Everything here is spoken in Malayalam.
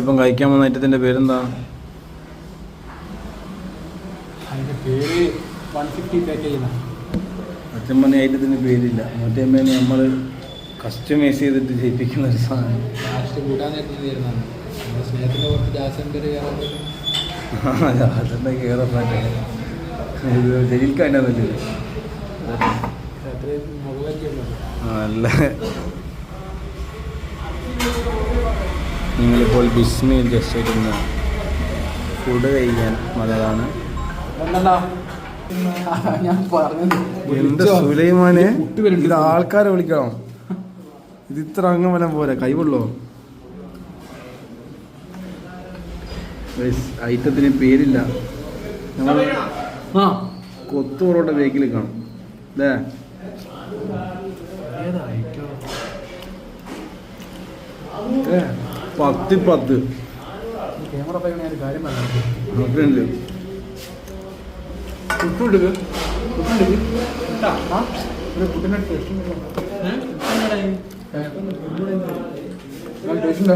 ഇപ്പം കഴിക്കാൻ വന്ന ഐറ്റത്തിൻ്റെ പേരെന്താ? അതിൻ്റെ പേര് 150 പാക്കേജ്. സത്യം പറഞ്ഞ ഐറ്റത്തിൻ്റെ പേരില്ല. മറ്റേ അമ്മേനെ നമ്മൾ കസ്റ്റമൈസ് ചെയ്തിട്ട് ചെയ്യിപ്പിക്കുന്ന ഒരു സാധനം. ലാസ്റ്റ് കൂട്ടാൻ നേരുന്നതാണ്. നമ്മുടെ സ്നേഹത്തിൻ്റെ കുറച്ച് ജാസിൻ്റെ ജാസിൻ്റെ കയറപ്പാറ്റേ ജയിൽക്കാണ്ടല്ലേ നല്ല. നിങ്ങളിപ്പോൾ ബിസ്മിയിൽ ജസ്റ്റ് ആയിട്ടൊന്ന് ഫുഡ് കഴിക്കാൻ വന്നതാണ്. ഞാൻ പറഞ്ഞത് എന്താ സുലൈമാനെ, ഇത് ആൾക്കാരെ വിളിക്കണം. ഇത് ഇത്ര അങ്ങ് വരാൻ പോരാ, കൈവുള്ളോ? ഐറ്റത്തിന് പേരില്ല. നമ്മൾ കൊത്തു പൊറോട്ട ബേക്കിൽ കാണും അല്ലേ? പത്ത് ക്യാമറ പറയുന്ന ഒരു കാര്യം പറഞ്ഞു. നോക്കുന്നുണ്ട്. കുട്ടിൻ്റെ ടേസ്റ്റ്